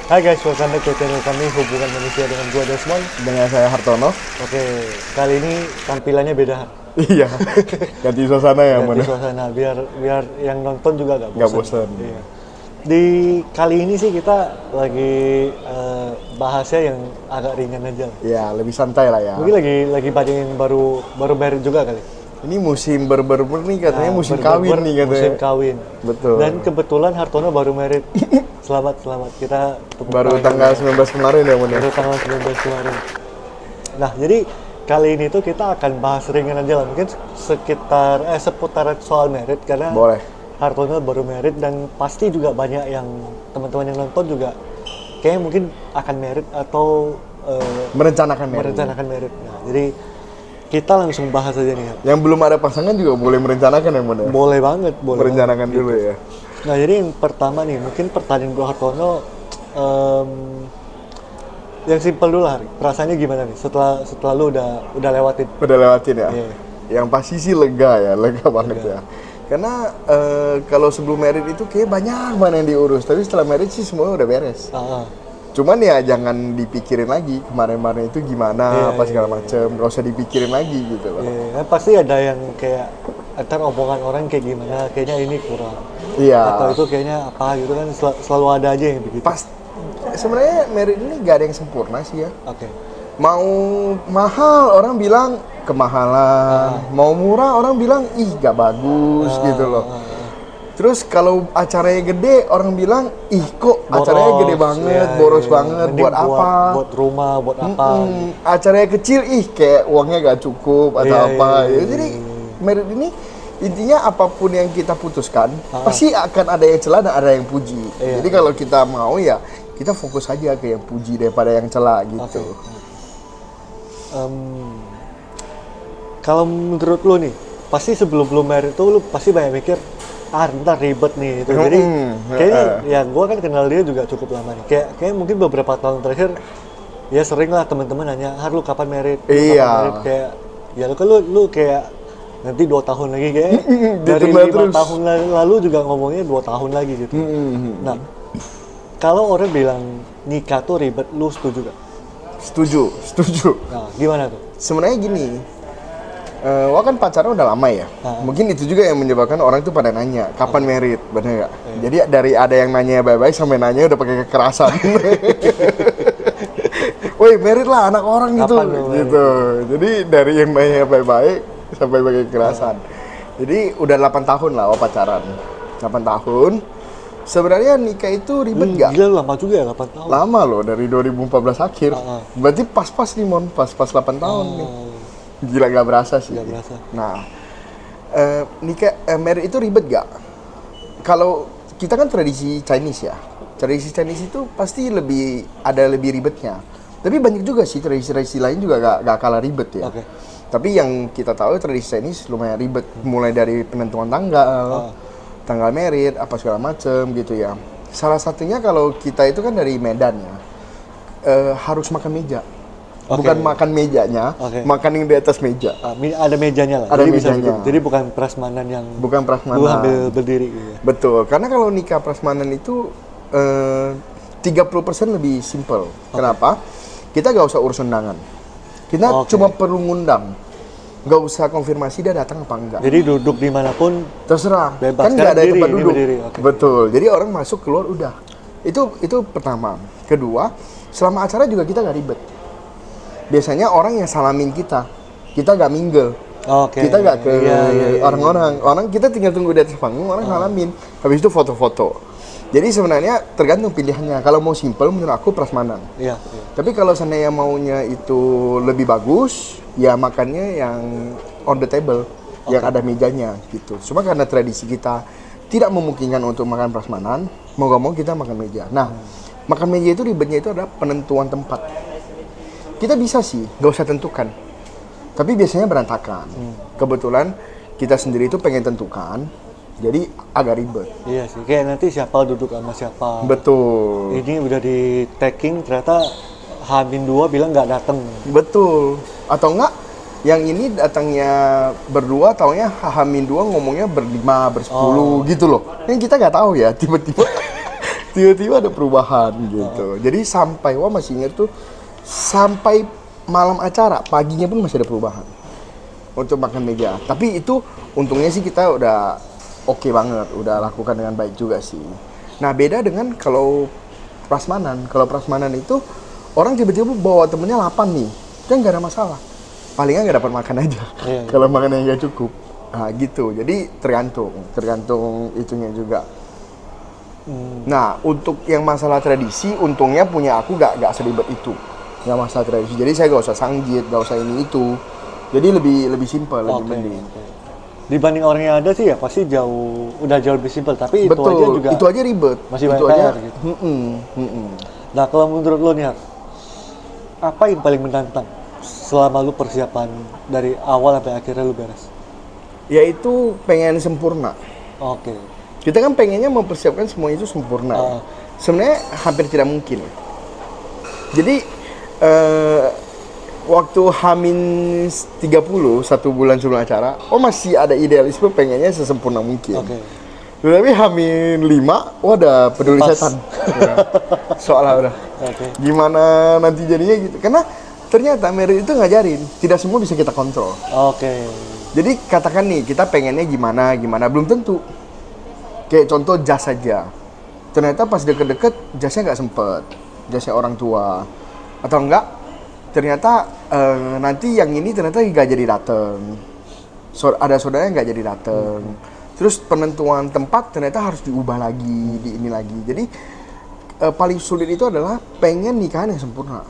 Hai guys, welcome back ke channel kami Hubungan Manusia dengan gua Desmond. Dengan saya Hartono. Oke, kali ini tampilannya beda. Iya, ganti suasana ya, ganti suasana biar yang nonton juga gak bosan. Iya. Di kali ini sih kita lagi bahasnya yang agak ringan aja. Iya, lebih santai lah ya. Mungkin lagi banyak yang baru married juga kali. Ini musim berber nih katanya, musim kawin nih katanya. Musim kawin. Betul. Dan kebetulan Hartono baru married. Selamat. Kita baru tanggal 19 kemarin ya, Bang. Baru tanggal 19 kemarin. Nah, jadi kali ini tuh kita akan bahas ringan aja lah. Mungkin seputar soal married karena boleh. Hartono baru married dan pasti juga banyak yang teman-teman yang nonton juga kayaknya mungkin akan married atau merencanakan married. Nah, jadi kita langsung bahas aja nih. Yang belum ada pasangan juga boleh merencanakan ya, Bang. Boleh banget, boleh. Merencanakan banget, dulu gitu. ya. Nah, jadi yang pertama nih, mungkin pertanyaan gue Hartono yang simpel dulu, Hari. Perasaannya gimana nih setelah lu udah lewatin? Udah lewatin ya? Yeah. Yang pasti sih lega banget ya. Karena kalau sebelum married itu kayak banyak yang diurus, tapi setelah married sih semua udah beres. Cuman ya jangan dipikirin lagi kemarin-kemarin itu gimana, segala macem, gak usah dipikirin lagi gitu loh. Pasti ada yang kayak ntar omongan orang kayak gimana, kayaknya ini kurang. Iya. Atau itu kayaknya apa gitu kan, selalu ada aja yang begitu. Sebenarnya married ini gak ada yang sempurna sih ya. Oke. Mau mahal orang bilang kemahalan, mau murah orang bilang ih gak bagus gitu loh. Terus kalau acaranya gede orang bilang ih kok boros, acaranya gede banget, boros banget, buat apa? Buat rumah, buat apa? Acaranya kecil ih kayak uangnya gak cukup atau apa. Jadi married ini intinya apapun yang kita putuskan pasti akan ada yang celah dan ada yang puji. Jadi kalau kita mau ya kita fokus aja ke yang puji daripada yang celah gitu. Kalau menurut lu nih, pasti sebelum married tuh lu pasti banyak mikir ntar ribet nih itu. Jadi kayaknya ya gue kan kenal dia juga cukup lama nih. Kayak mungkin beberapa tahun terakhir ya sering lah teman-teman nanya, "Har, lu kapan married?" Kayak ya lu kayak nanti 2 tahun lagi kayak dari 5 tahun lalu juga ngomongnya 2 tahun lagi gitu. Nah, kalau orang bilang nikah tuh ribet, lu setuju gak? Setuju. Nah, gimana tuh? Sebenarnya gini, wah kan pacaran udah lama ya. Mungkin itu juga yang menyebabkan orang tuh pada nanya kapan married, bener nggak? Jadi dari ada yang nanya baik-baik sampai nanya udah pakai kekerasan. Woi, married lah anak orang gitu. Jadi dari yang nanya baik-baik sampai pakai kekerasan. Jadi udah 8 tahun lah pacaran. 8 tahun. Sebenarnya nikah itu ribet nggak? Gila lama juga ya 8 tahun. Lama loh, dari 2014 akhir. Berarti pas-pas nih Mon, pas 8 tahun nih. Gila gak berasa sih. Gak berasa. Nah, nikah married itu ribet gak? Kalau kita kan tradisi Chinese ya. Tradisi Chinese itu pasti lebih ribetnya. Tapi banyak juga sih tradisi lain juga gak kalah ribet ya. Tapi yang kita tahu tradisi Chinese lumayan ribet. Mulai dari penentuan tanggal married, apa segala macem gitu ya. Salah satunya kalau kita itu kan dari Medan ya. Harus makan meja. Bukan makan mejanya, makan yang di atas meja. Ada mejanya lah. Ada mejanya. Jadi bukan prasmanan yang prasmanan. Lu ambil berdiri gitu. Betul, karena kalau nikah prasmanan itu 30% lebih simple. Kenapa? Kita gak usah urus undangan. Kita cuma perlu ngundang. Gak usah konfirmasi dia datang apa enggak. Jadi duduk dimanapun terserah. Bebas. Kan gak ada tempat duduk. Betul. Jadi orang masuk keluar udah. Itu pertama. Kedua, selama acara juga kita gak ribet. Biasanya orang yang salamin kita gak mingle. Kita gak ke orang-orang. Orang kita tinggal tunggu di atas panggung, orang salamin. Habis itu foto-foto. Jadi sebenarnya tergantung pilihannya. Kalau mau simple menurut aku prasmanan. Tapi kalau seandainya maunya itu lebih bagus, ya makannya yang on the table, yang ada mejanya gitu. Cuma karena tradisi kita tidak memungkinkan untuk makan prasmanan, mau gak mau kita makan meja. Nah, makan meja itu ribetnya itu adalah penentuan tempat. Kita bisa sih, gak usah tentukan. Tapi biasanya berantakan. Kebetulan kita sendiri itu pengen tentukan, jadi agak ribet. Iya sih, kayak nanti siapa duduk sama siapa. Betul. Ini udah di tagging, ternyata H-2 bilang nggak datang. Betul. Atau enggak, yang ini datangnya berdua, taunya H-2 ngomongnya berlima, bersepuluh gitu loh. Yang kita nggak tahu ya, tiba-tiba Tiba-tiba ada perubahan gitu. Jadi sampai, wah masih ingat tuh, sampai malam acara, paginya pun masih ada perubahan untuk makan meja. Tapi itu untungnya sih kita udah oke banget, udah lakukan dengan baik juga sih. Nah beda dengan kalau prasmanan. Kalau prasmanan itu orang tiba-tiba bawa temennya 8 nih, kan nggak ada masalah. Palingnya nggak dapat makan aja. Kalau makannya nggak cukup. Nah gitu, jadi tergantung itunya juga. Nah untuk yang masalah tradisi, untungnya punya aku nggak seribet itu, nggak masalah tradisi. Jadi saya nggak usah sanggit, nggak usah ini itu. Jadi lebih simpel, lebih mending. Dibanding orang yang ada sih ya pasti udah jauh lebih simpel. Tapi betul, itu aja juga itu aja ribet. Masih banyak PR gitu. Nah kalau menurut lo nih, apa yang paling menantang selama lu persiapan dari awal sampai akhirnya lu beres? Yaitu pengen sempurna. Oke. Kita kan pengennya mempersiapkan semua itu sempurna. Sebenarnya hampir tidak mungkin. Jadi waktu Hamin 30, 1 bulan sebelum acara, masih ada idealisme pengennya sesempurna mungkin. Tapi Hamin 5, udah peduli setan. Soalnya udah. Gimana nanti jadinya gitu. Karena ternyata merit itu ngajarin, tidak semua bisa kita kontrol. Jadi katakan nih, kita pengennya gimana, belum tentu. Kayak contoh jas saja. Ternyata pas deket-deket, jasnya nggak sempet. Jasnya orang tua. Atau enggak, ternyata nanti yang ini ternyata nggak jadi dateng. Ada saudaranya nggak jadi dateng. Terus penentuan tempat ternyata harus diubah lagi, di ini lagi. Jadi paling sulit itu adalah pengen nikahan yang sempurna.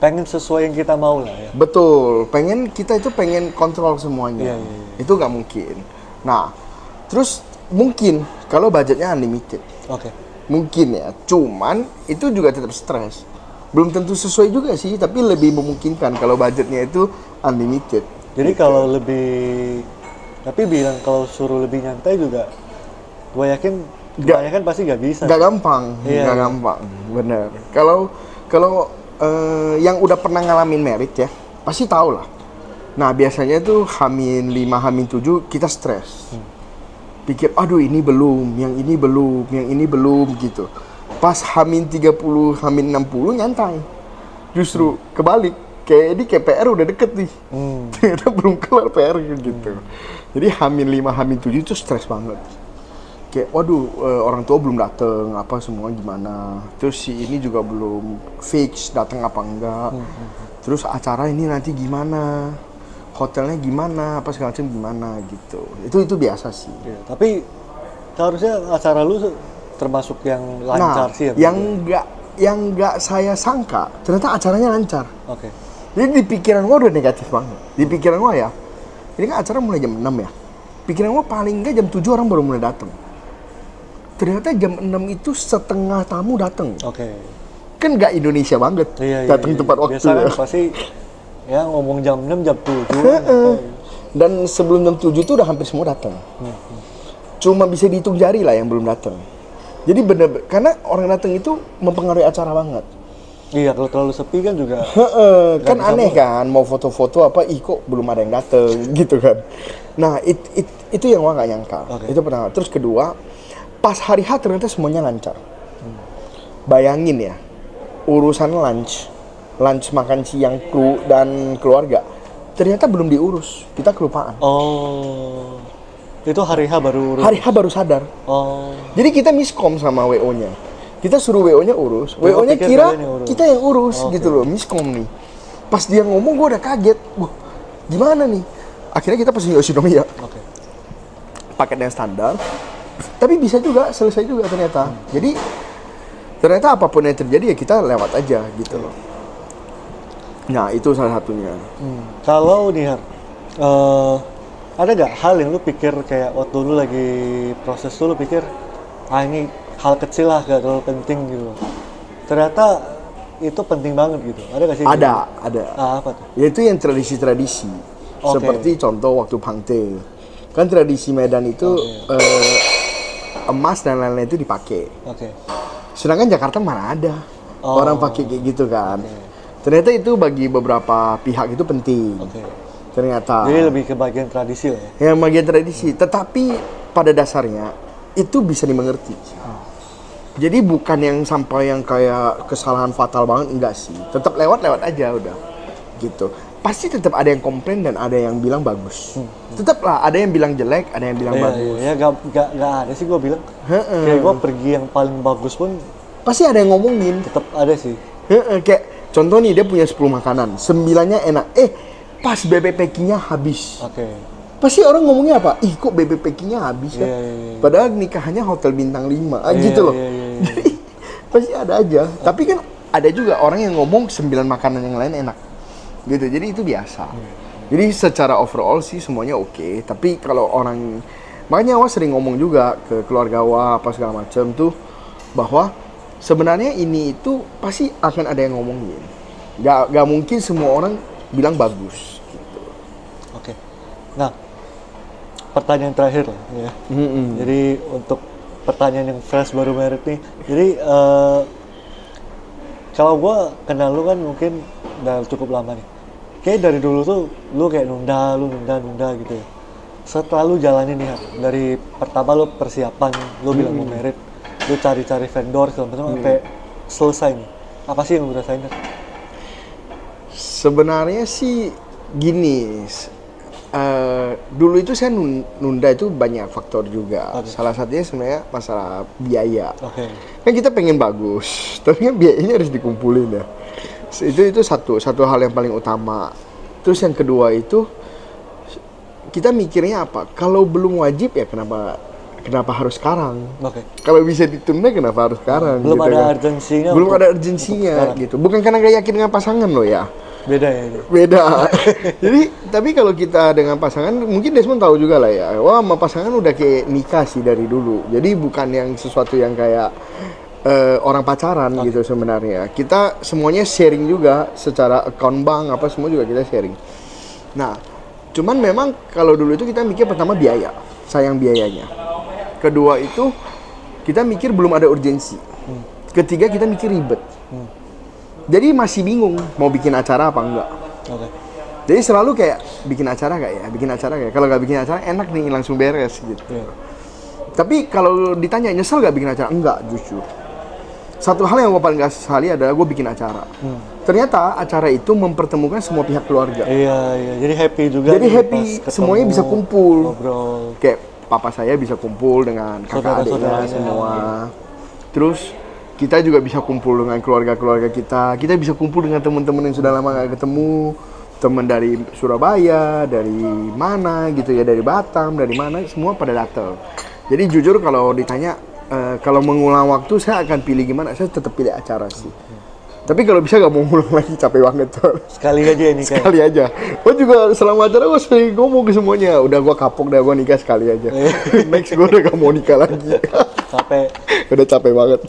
Pengen sesuai yang kita mau lah ya. Betul, kita itu pengen kontrol semuanya. Itu nggak mungkin. Nah, terus mungkin kalau budgetnya unlimited. Mungkin ya, cuman itu juga tetap stres. Belum tentu sesuai juga sih, tapi lebih memungkinkan kalau budgetnya itu unlimited. Jadi kalau tapi bilang kalau suruh lebih nyantai juga, gue yakin kebanyakan pasti nggak bisa. Nggak gampang, nggak gampang, bener. Kalau yang udah pernah ngalamin merit ya, pasti tahu lah. Nah biasanya tuh Hamin 5, Hamin 7 kita stres. Pikir, aduh ini belum, yang ini belum gitu. Pas Hamin 30, Hamin 60 nyantai. Justru kebalik, kayak PR udah deket nih. Ternyata belum kelar PR gitu. Jadi Hamin 5, Hamin 7 itu stres banget. Kayak waduh orang tua belum dateng, apa semua gimana, terus si ini juga belum fix datang apa enggak, terus acara ini nanti gimana, hotelnya gimana, apa segala macam gimana gitu. Itu biasa sih. Tapi seharusnya acara lu termasuk yang lancar sih ya. Yang nggak saya sangka ternyata acaranya lancar. Jadi di pikiran gua udah negatif banget. Di pikiran gua ya, ini kan acara mulai jam 6 ya. Pikiran gua paling nggak jam 7 orang baru mulai datang. Ternyata jam 6 itu setengah tamu datang. Kan nggak Indonesia banget. Datang tepat waktu. Biasa kan pasti ya ngomong jam 6, jam 7. Dan sebelum jam 7 itu udah hampir semua datang. Cuma bisa dihitung jari lah yang belum datang. Jadi bener, karena orang datang itu mempengaruhi acara banget. Iya, kalau terlalu sepi kan juga. Kan aneh kan, mau foto-foto apa, kok belum ada yang datang gitu kan. Nah, itu yang gua nggak nyangka. Itu pertama. Terus kedua, pas hari H ternyata semuanya lancar. Bayangin ya, urusan lunch makan siang kru dan keluarga, ternyata belum diurus. Kita kelupaan. Itu hari H baru urus? Hari H baru sadar. Jadi kita miskom sama WO-nya. Kita suruh WO-nya urus. WO-nya kira kita yang urus gitu loh, miskom nih. Pas dia ngomong, gue udah kaget. Wah, gimana nih? Akhirnya kita pesen Yoshinoya. Paketnya standar. Tapi bisa juga, selesai juga ternyata. Jadi ternyata apapun yang terjadi ya kita lewat aja gitu loh. Nah itu salah satunya. Kalau nih ada gak hal yang lu pikir kayak waktu lu lagi proses lu pikir ini hal kecil lah, gak terlalu penting gitu loh. Ternyata itu penting banget gitu. Ada gak sih? Ada. Apa tuh? Yaitu yang tradisi-tradisi. Seperti contoh waktu Pangte. Kan tradisi Medan itu emas dan lain-lain itu dipakai. Sedangkan Jakarta mana ada orang pakai kayak gitu kan. Ternyata itu bagi beberapa pihak itu penting. Ternyata. Jadi lebih ke bagian tradisi lah ya? Yang bagian tradisi. Tetapi pada dasarnya itu bisa dimengerti. Jadi bukan yang sampai yang kayak kesalahan fatal banget, enggak sih. Tetap lewat-lewat aja udah. Gitu. Pasti tetap ada yang komplain dan ada yang bilang bagus. Tetap lah, ada yang bilang jelek, ada yang bilang bagus. Iya, gak ada sih gue bilang. Kayak gue pergi yang paling bagus pun pasti ada yang ngomongin. Tetap ada sih. Kayak contoh nih, dia punya 10 makanan, 9-nya enak. Pas BB packingnya habis. Pasti orang ngomongnya apa? Ih, kok BB packingnya habis kan? Padahal nikahannya hotel bintang 5. Gitu loh. Jadi pasti ada aja. Tapi kan ada juga orang yang ngomong 9 makanan yang lain enak. Gitu. Jadi itu biasa. Jadi secara overall sih semuanya oke. Tapi kalau orang, makanya Wah sering ngomong juga ke keluarga Wah apa segala macam tuh, bahwa sebenarnya ini itu pasti akan ada yang ngomongin. Gak mungkin semua orang bilang bagus. Gitu. Nah, pertanyaan terakhir lah ya. Jadi untuk pertanyaan yang fresh baru merit nih. Jadi kalau gue kenal lu kan mungkin udah cukup lama nih. Kayak dari dulu tuh lu kayak nunda gitu ya. Setelah lu jalanin nih, dari pertama lu persiapan, lu bilang mau merit, lu cari-cari vendor segala macam sampai selesai nih. Apa sih yang lu rasain? Sebenarnya sih gini, dulu itu saya nunda itu banyak faktor juga. Salah satunya sebenarnya masalah biaya. Kan kita pengen bagus, tapi kan biayanya harus dikumpulin ya. Itu satu hal yang paling utama. Terus yang kedua itu kita mikirnya apa? Kalau belum wajib ya kenapa harus sekarang? Kalau bisa ditunda kenapa harus sekarang? Belum gitu ada kan? urgensinya. Belum ada urgensinya gitu. Bukan karena gak yakin dengan pasangan loh ya. Beda ya itu. Beda. Jadi tapi kalau kita dengan pasangan, mungkin Desmond tahu juga lah ya. Wah, sama pasangan udah kayak nikah sih dari dulu. Jadi bukan yang sesuatu yang kayak orang pacaran gitu sebenarnya. Kita semuanya sharing juga secara account bank apa semua juga kita sharing. Nah, cuman memang kalau dulu itu kita mikir pertama biaya, sayang biayanya. Kedua itu kita mikir belum ada urgensi. Ketiga kita mikir ribet. Jadi masih bingung mau bikin acara apa enggak. Jadi selalu kayak bikin acara gak ya? Bikin acara gak ya? Kalau gak bikin acara enak nih langsung beres gitu. Tapi kalau ditanya nyesel gak bikin acara? Enggak justru. Satu hal yang gue paling gak sesali adalah gue bikin acara. Ternyata acara itu mempertemukan semua pihak keluarga. Iya. Jadi happy juga. Jadi happy, semuanya bisa kumpul. Ngobrol. Kayak papa saya bisa kumpul dengan kakak adiknya semua. Terus kita juga bisa kumpul dengan keluarga-keluarga kita. Kita bisa kumpul dengan teman-teman yang sudah lama gak ketemu. Teman dari Surabaya, dari mana gitu ya, dari Batam, dari mana, semua pada datang. Jadi jujur kalau ditanya, kalau mengulang waktu saya akan pilih gimana, saya tetap pilih acara sih. Tapi kalau bisa gak mau ngulang lagi, capek banget tuh. Sekali aja ini kayak. Sekali aja. Gue juga selama acara gue sering ngomong ke semuanya, udah gue kapok dah, gue nikah sekali aja. Next gue udah gak mau nikah lagi. Capek. Udah capek banget.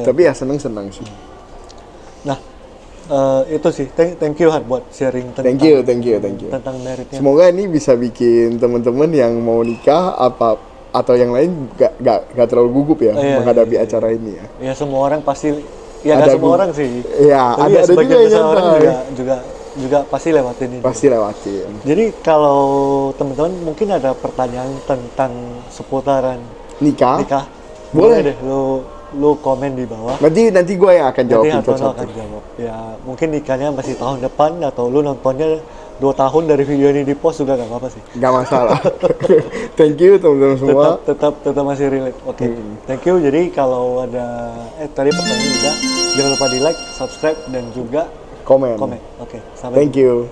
Tapi ya seneng-seneng sih. Nah, itu sih. Thank you Har buat sharing tentang. Thank you. Tentang meritnya. Semoga ini bisa bikin teman-teman yang mau nikah atau yang lain gak terlalu gugup ya menghadapi acara ini ya. Ya semua orang pasti, ya gak semua orang sih. Iya, ada juga yang orang juga pasti lewatin ini. Pasti lewatin. Jadi kalau teman-teman mungkin ada pertanyaan tentang seputaran nikah, boleh deh lu komen di bawah. Nanti gue yang akan jawab. Ya mungkin nikahnya masih tahun depan atau lu nontonnya 2 tahun dari video ini di post juga gak apa-apa sih. Gak masalah. Thank you teman-teman semua. Tetap masih relate. Thank you. Jadi kalau ada tadi pertanyaan juga, jangan lupa di like, subscribe dan juga komen. Sampai Thank you.